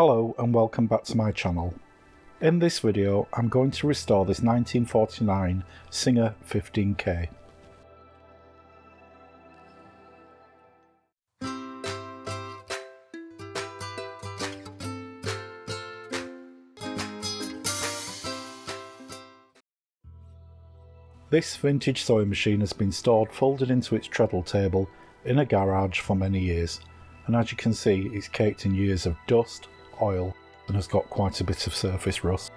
Hello and welcome back to my channel. In this video I'm going to restore this 1949 Singer 15K. This vintage sewing machine has been stored folded into its treadle table in a garage for many years, and as you can see it's caked in years of dust, oil, and has got quite a bit of surface rust.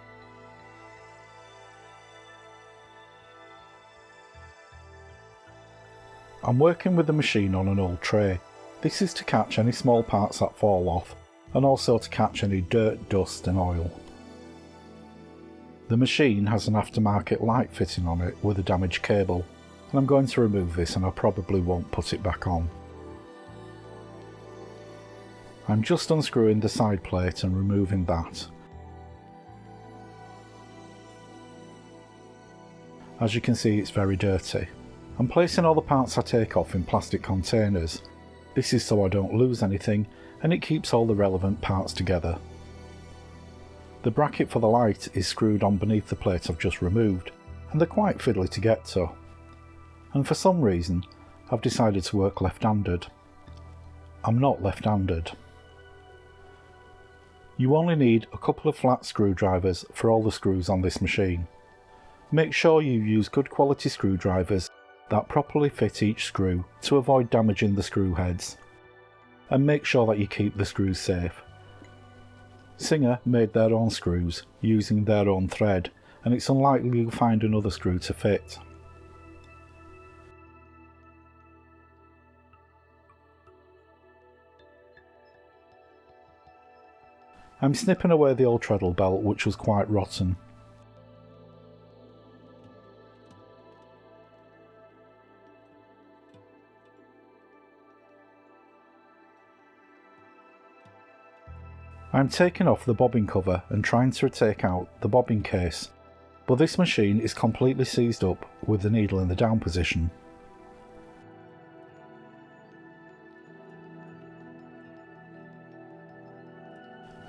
I'm working with the machine on an old tray. This is to catch any small parts that fall off, and also to catch any dirt, dust and oil. The machine has an aftermarket light fitting on it with a damaged cable, and I'm going to remove this and I probably won't put it back on. I'm just unscrewing the side plate and removing that. As you can see, it's very dirty. I'm placing all the parts I take off in plastic containers. This is so I don't lose anything, and it keeps all the relevant parts together. The bracket for the light is screwed on beneath the plate I've just removed, and they're quite fiddly to get to. And for some reason, I've decided to work left-handed. I'm not left-handed. You only need a couple of flat screwdrivers for all the screws on this machine. Make sure you use good quality screwdrivers that properly fit each screw to avoid damaging the screw heads. And make sure that you keep the screws safe. Singer made their own screws using their own thread, and it's unlikely you'll find another screw to fit. I'm snipping away the old treadle belt, which was quite rotten. I'm taking off the bobbin cover and trying to take out the bobbin case, but this machine is completely seized up with the needle in the down position.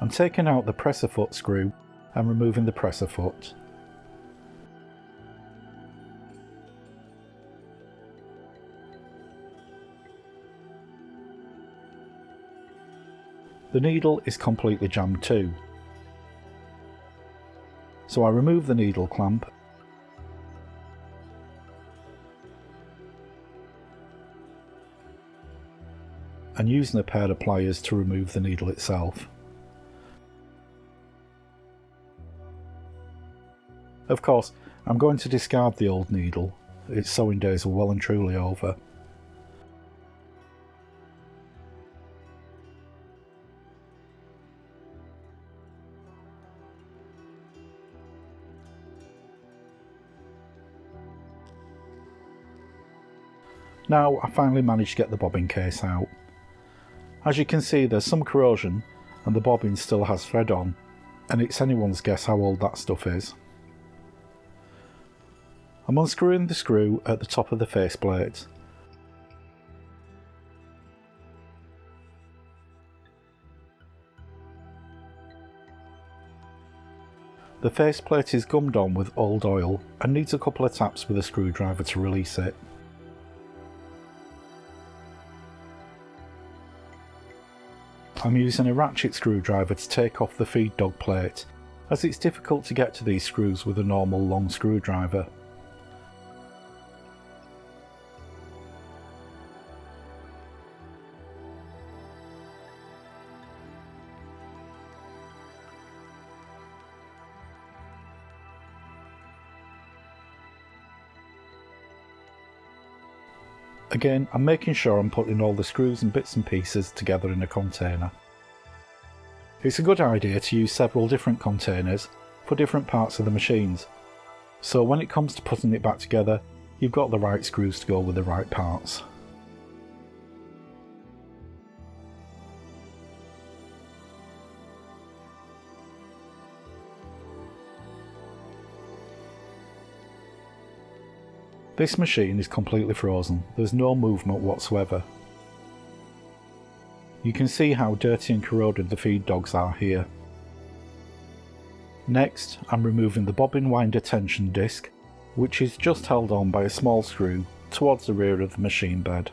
I'm taking out the presser foot screw and removing the presser foot. The needle is completely jammed too, so I remove the needle clamp and using a pair of pliers to remove the needle itself. Of course, I'm going to discard the old needle. Its sewing days are well and truly over. Now I finally managed to get the bobbin case out. As you can see, there's some corrosion and the bobbin still has thread on, and it's anyone's guess how old that stuff is. I'm unscrewing the screw at the top of the faceplate. The faceplate is gummed on with old oil and needs a couple of taps with a screwdriver to release it. I'm using a ratchet screwdriver to take off the feed dog plate, as it's difficult to get to these screws with a normal long screwdriver. Again, I'm making sure I'm putting all the screws and bits and pieces together in a container. It's a good idea to use several different containers for different parts of the machines, so when it comes to putting it back together, you've got the right screws to go with the right parts. This machine is completely frozen, there's no movement whatsoever. You can see how dirty and corroded the feed dogs are here. Next, I'm removing the bobbin winder tension disc, which is just held on by a small screw towards the rear of the machine bed.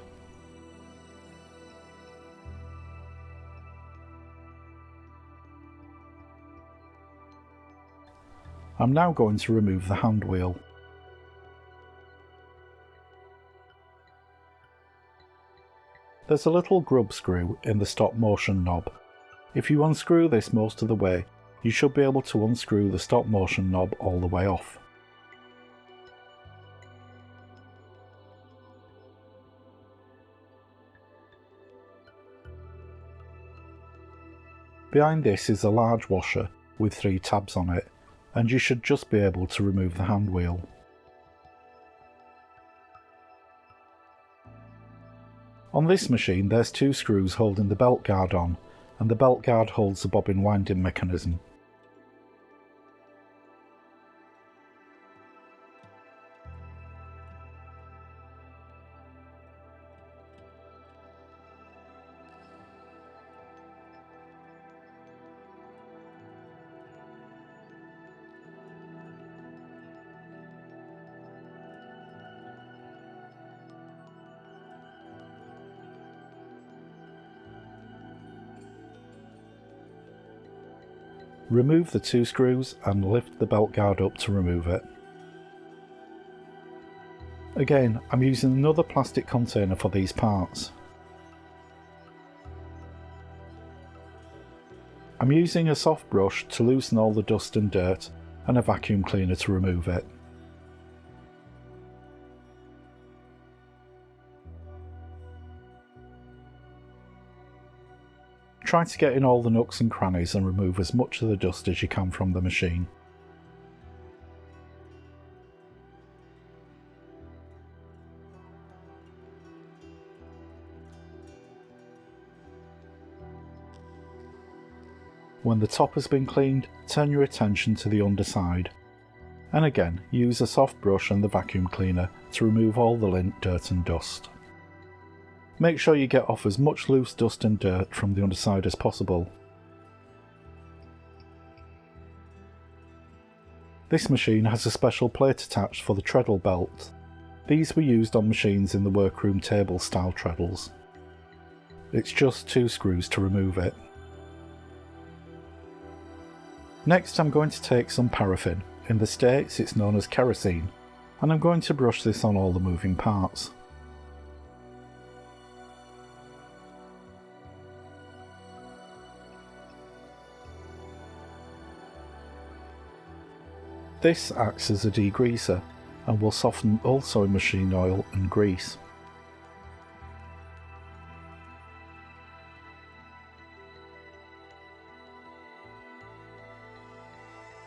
I'm now going to remove the hand wheel. There's a little grub screw in the stop motion knob. If you unscrew this most of the way, you should be able to unscrew the stop motion knob all the way off. Behind this is a large washer with 3 tabs on it, and you should just be able to remove the hand wheel. On this machine there's 2 screws holding the belt guard on, and the belt guard holds the bobbin winding mechanism. Remove the 2 screws and lift the belt guard up to remove it. Again, I'm using another plastic container for these parts. I'm using a soft brush to loosen all the dust and dirt, and a vacuum cleaner to remove it. Try to get in all the nooks and crannies and remove as much of the dust as you can from the machine. When the top has been cleaned, turn your attention to the underside, and again use a soft brush and the vacuum cleaner to remove all the lint, dirt and dust. Make sure you get off as much loose dust and dirt from the underside as possible. This machine has a special plate attached for the treadle belt. These were used on machines in the workroom table style treadles. It's just 2 screws to remove it. Next I'm going to take some paraffin. In the States it's known as kerosene, and I'm going to brush this on all the moving parts. This acts as a degreaser and will soften all sewing machine oil and grease.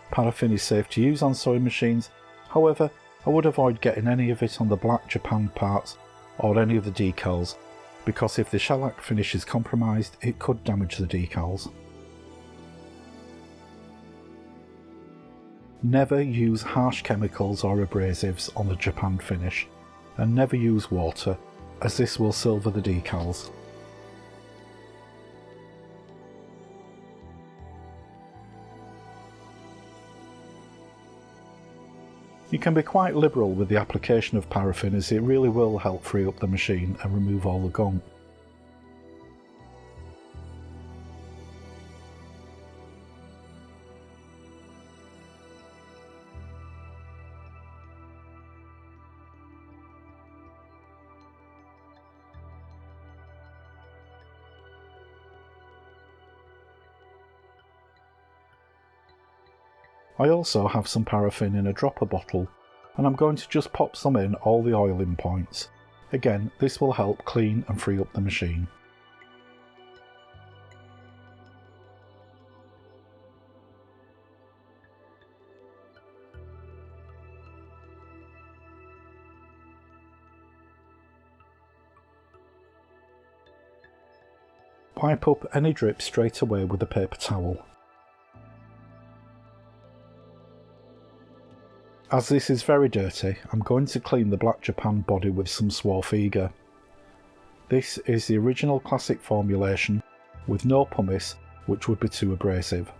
Paraffin is safe to use on sewing machines, however I would avoid getting any of it on the black japanned parts or any of the decals, because if the shellac finish is compromised it could damage the decals. Never use harsh chemicals or abrasives on the japanned finish, and never use water, as this will silver the decals. You can be quite liberal with the application of paraffin, as it really will help free up the machine and remove all the gunk. I also have some paraffin in a dropper bottle, and I'm going to just pop some in all the oiling points. Again, this will help clean and free up the machine. Wipe up any drips straight away with a paper towel. As this is very dirty, I'm going to clean the black Japan body with some suave. This is the original classic formulation with no pumice, which would be too abrasive.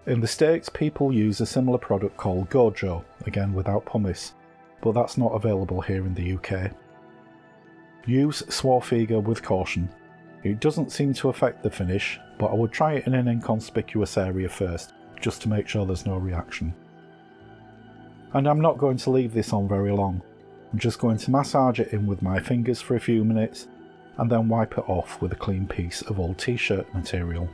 In the States, people use a similar product called Gojo, again without pumice, but that's not available here in the UK. Use suave with caution. It doesn't seem to affect the finish, but I would try it in an inconspicuous area first, just to make sure there's no reaction. And I'm not going to leave this on very long. I'm just going to massage it in with my fingers for a few minutes, and then wipe it off with a clean piece of old t-shirt material.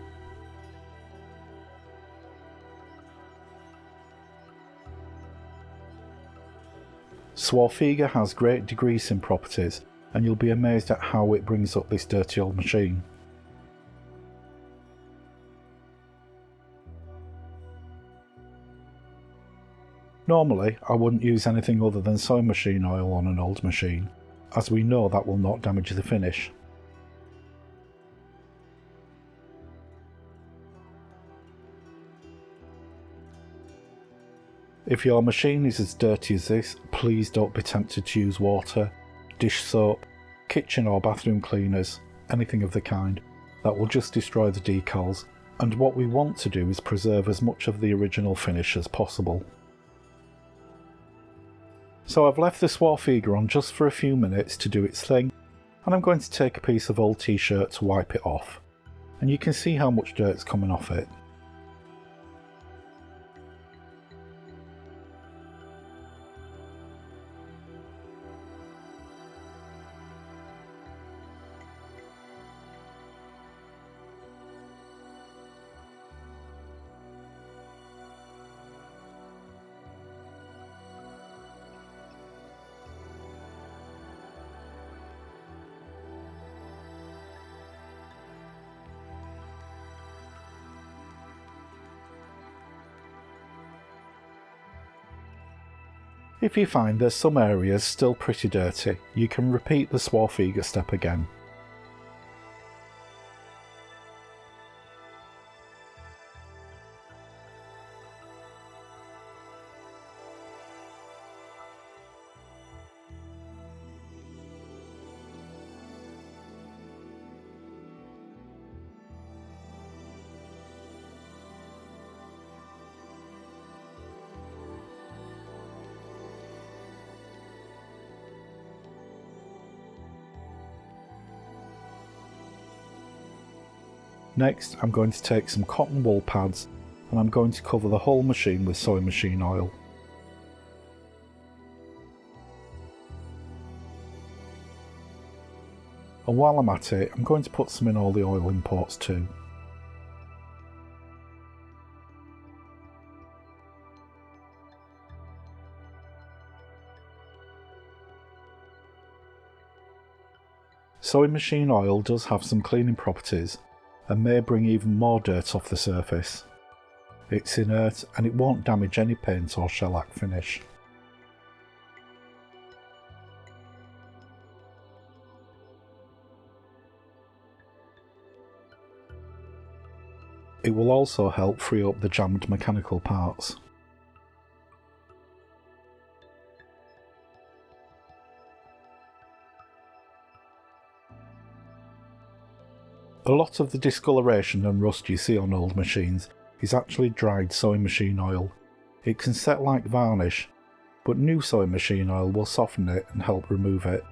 Suave has great degreasing properties, and you'll be amazed at how it brings up this dirty old machine. Normally, I wouldn't use anything other than sewing machine oil on an old machine, as we know that will not damage the finish. If your machine is as dirty as this, please don't be tempted to use water, dish soap, kitchen or bathroom cleaners, anything of the kind. That will just destroy the decals, and what we want to do is preserve as much of the original finish as possible. So I've left the suave on just for a few minutes to do its thing, and I'm going to take a piece of old t-shirt to wipe it off, and you can see how much dirt's coming off it. If you find there's some areas still pretty dirty, you can repeat the suave step again. Next, I'm going to take some cotton wool pads and I'm going to cover the whole machine with sewing machine oil. And while I'm at it, I'm going to put some in all the oil imports too. Sewing machine oil does have some cleaning properties and may bring even more dirt off the surface. It's inert and it won't damage any paint or shellac finish. It will also help free up the jammed mechanical parts. A lot of the discoloration and rust you see on old machines is actually dried sewing machine oil. It can set like varnish, but new sewing machine oil will soften it and help remove it.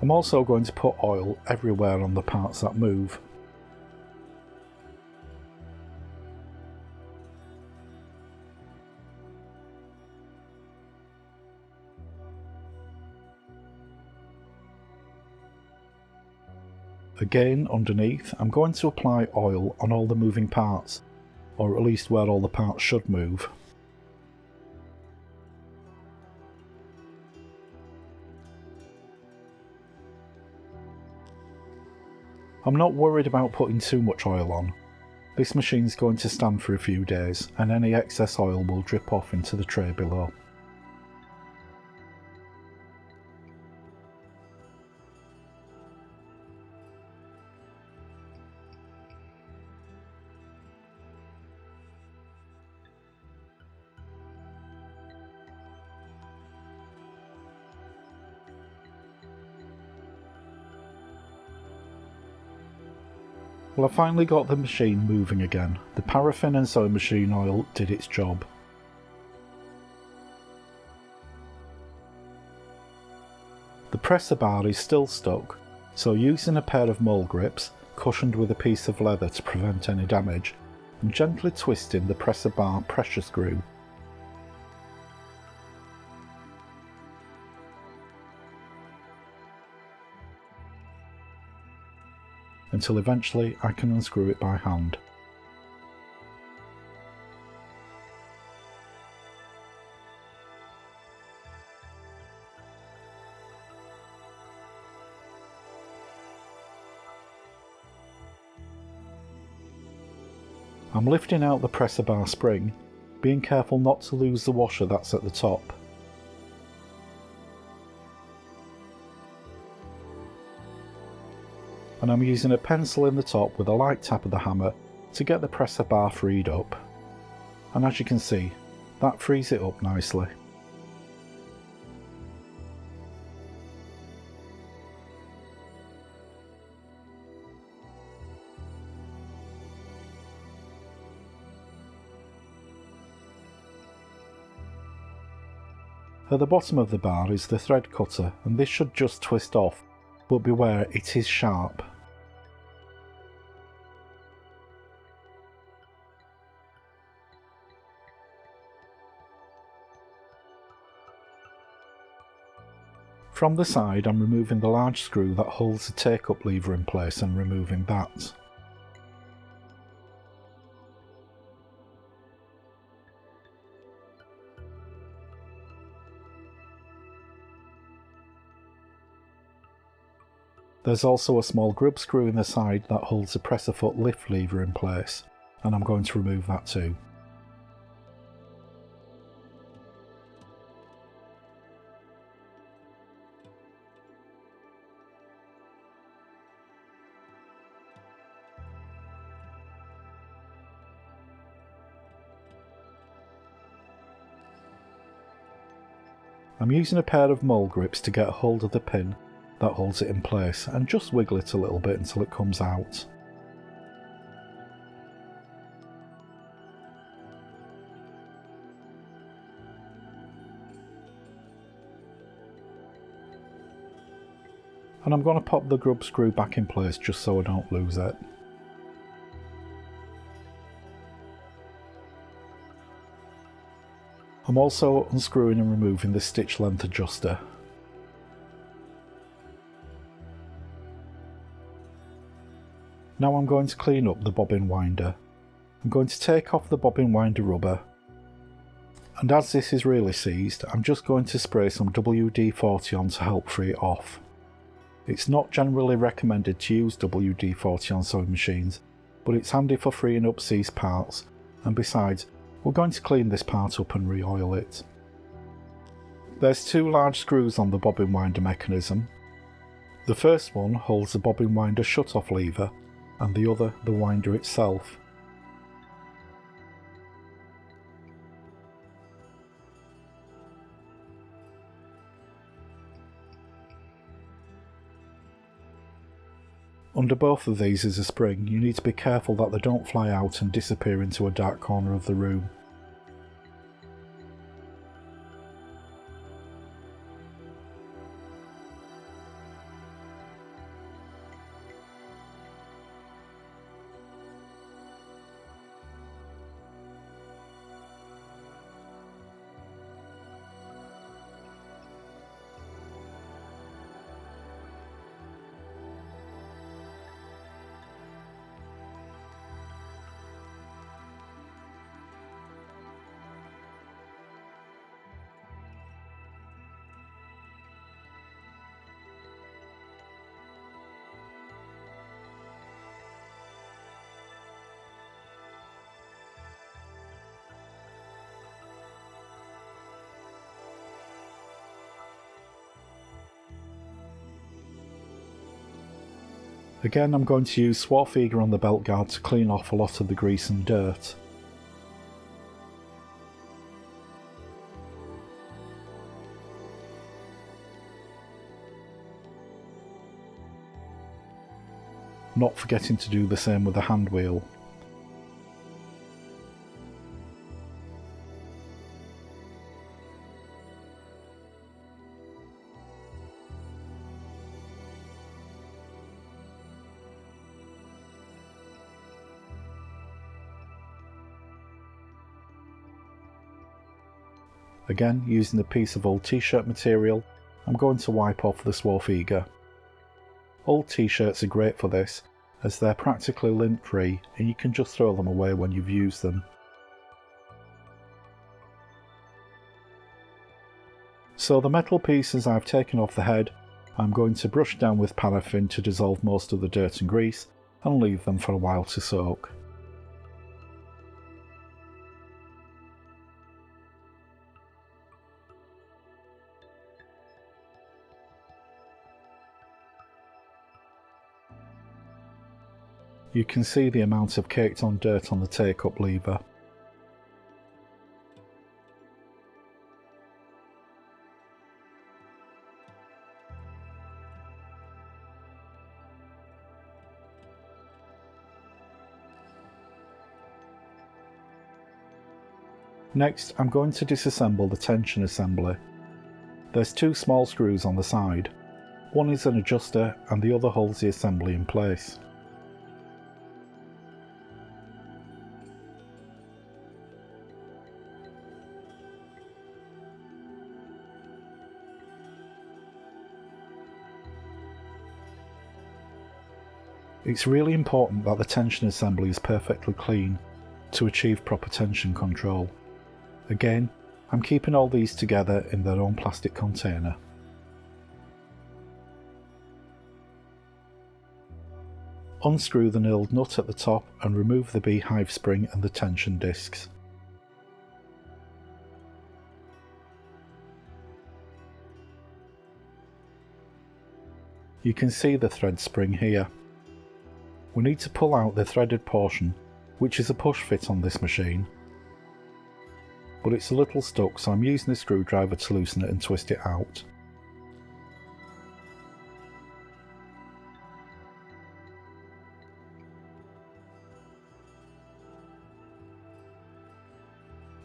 I'm also going to put oil everywhere on the parts that move. Again, underneath, I'm going to apply oil on all the moving parts, or at least where all the parts should move. I'm not worried about putting too much oil on. This machine's going to stand for a few days, and any excess oil will drip off into the tray below. Well, I finally got the machine moving again. The paraffin and sewing machine oil did its job. The presser bar is still stuck, so using a pair of mole grips, cushioned with a piece of leather to prevent any damage, I'm gently twisting the presser bar pressure screw. Until eventually I can unscrew it by hand. I'm lifting out the presser bar spring, being careful not to lose the washer that's at the top. And I'm using a pencil in the top with a light tap of the hammer to get the presser bar freed up. And as you can see, that frees it up nicely. At the bottom of the bar is the thread cutter, and this should just twist off, but beware, it is sharp. From the side, I'm removing the large screw that holds the take-up lever in place and removing that. There's also a small grub screw in the side that holds the presser foot lift lever in place, and I'm going to remove that too. I'm using a pair of mole grips to get a hold of the pin that holds it in place and just wiggle it a little bit until it comes out. And I'm going to pop the grub screw back in place just so I don't lose it. I'm also unscrewing and removing the stitch length adjuster. Now I'm going to clean up the bobbin winder. I'm going to take off the bobbin winder rubber, and as this is really seized, I'm just going to spray some WD-40 on to help free it off. It's not generally recommended to use WD-40 on sewing machines, but it's handy for freeing up seized parts, and besides, we're going to clean this part up and re-oil it. There's two large screws on the bobbin winder mechanism. The first one holds the bobbin winder shut-off lever, and the other the winder itself. Under both of these is a spring. You need to be careful that they don't fly out and disappear into a dark corner of the room. Again, I'm going to use suave on the belt guard to clean off a lot of the grease and dirt. Not forgetting to do the same with the hand wheel. Again, using a piece of old t-shirt material, I'm going to wipe off the suave. Old t-shirts are great for this, as they're practically lint-free and you can just throw them away when you've used them. So the metal pieces I've taken off the head, I'm going to brush down with paraffin to dissolve most of the dirt and grease and leave them for a while to soak. You can see the amount of caked on dirt on the take-up lever. Next, I'm going to disassemble the tension assembly. There's two small screws on the side. One is an adjuster and the other holds the assembly in place. It's really important that the tension assembly is perfectly clean to achieve proper tension control. Again, I'm keeping all these together in their own plastic container. Unscrew the knurled nut at the top and remove the beehive spring and the tension discs. You can see the thread spring here. We need to pull out the threaded portion, which is a push fit on this machine. But it's a little stuck, so I'm using a screwdriver to loosen it and twist it out.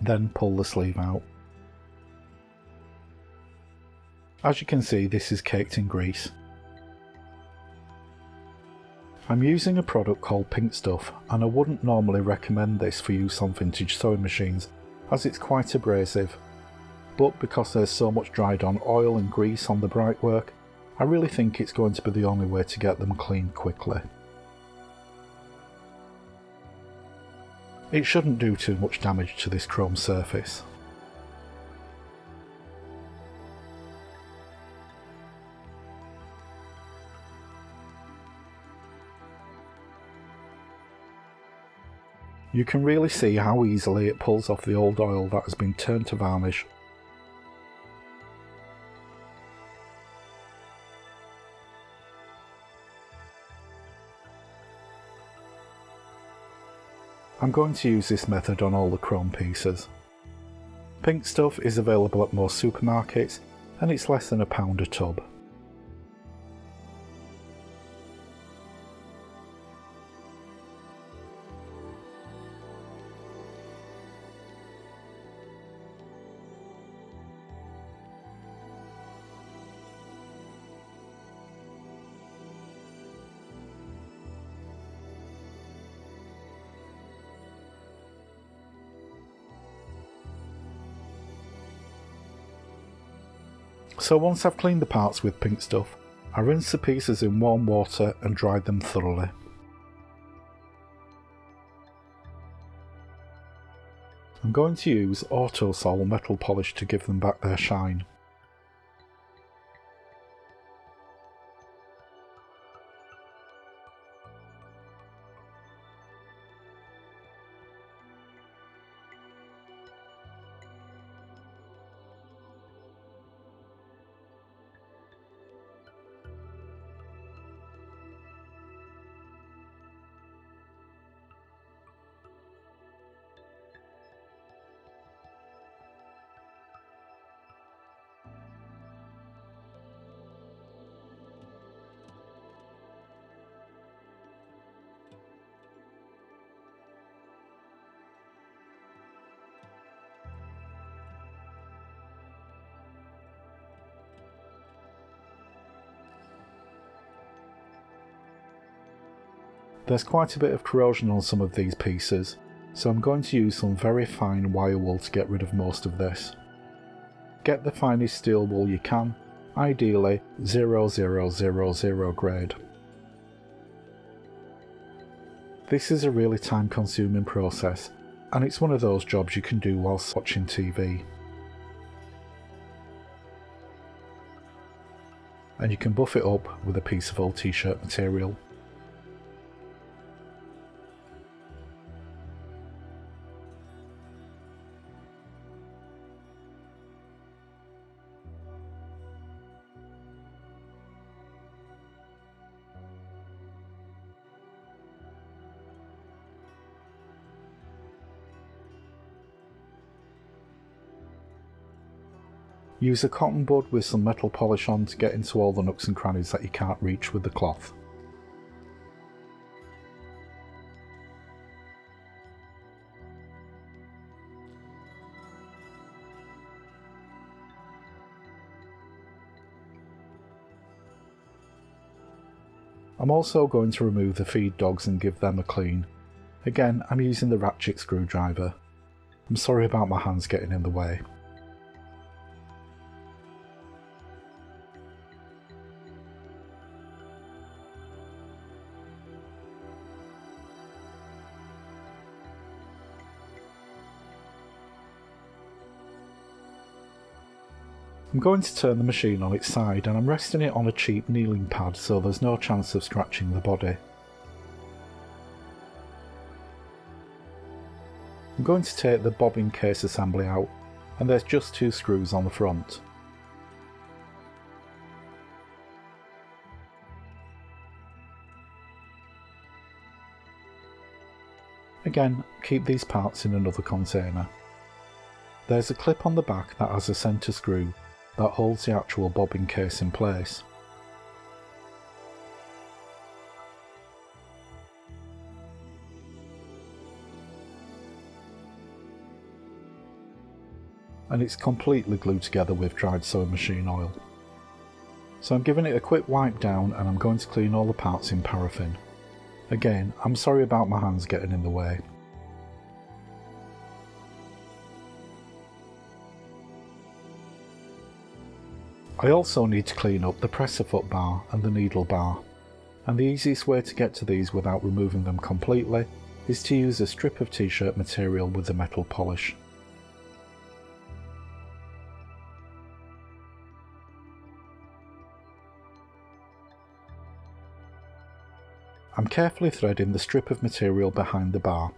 Then pull the sleeve out. As you can see, this is caked in grease. I'm using a product called Pink Stuff, and I wouldn't normally recommend this for use on vintage sewing machines as it's quite abrasive, but because there's so much dried on oil and grease on the bright work, I really think it's going to be the only way to get them cleaned quickly. It shouldn't do too much damage to this chrome surface. You can really see how easily it pulls off the old oil that has been turned to varnish. I'm going to use this method on all the chrome pieces. Pink Stuff is available at most supermarkets and it's less than £1 a tub. So once I've cleaned the parts with Pink Stuff, I rinse the pieces in warm water and dry them thoroughly. I'm going to use Autosol metal polish to give them back their shine. There's quite a bit of corrosion on some of these pieces, so I'm going to use some very fine wire wool to get rid of most of this. Get the finest steel wool you can, ideally 0000 grade. This is a really time-consuming process, and it's one of those jobs you can do whilst watching TV. And you can buff it up with a piece of old t-shirt material. Use a cotton bud with some metal polish on to get into all the nooks and crannies that you can't reach with the cloth. I'm also going to remove the feed dogs and give them a clean. Again, I'm using the ratchet screwdriver. I'm sorry about my hands getting in the way. I'm going to turn the machine on its side, and I'm resting it on a cheap kneeling pad so there's no chance of scratching the body. I'm going to take the bobbin case assembly out, and there's just 2 screws on the front. Again, keep these parts in another container. There's a clip on the back that has a centre screw that holds the actual bobbin case in place. And it's completely glued together with dried sewing machine oil. So I'm giving it a quick wipe down, and I'm going to clean all the parts in paraffin. Again, I'm sorry about my hands getting in the way. I also need to clean up the presser foot bar and the needle bar, and the easiest way to get to these without removing them completely is to use a strip of t-shirt material with the metal polish. I'm carefully threading the strip of material behind the bar.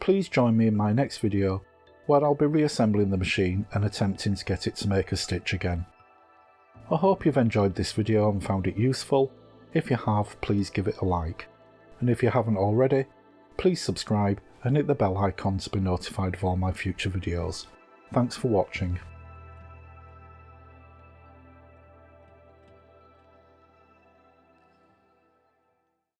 Please join me in my next video, where I'll be reassembling the machine and attempting to get it to make a stitch again. I hope you've enjoyed this video and found it useful. If you have, please give it a like. And if you haven't already, please subscribe and hit the bell icon to be notified of all my future videos. Thanks for watching.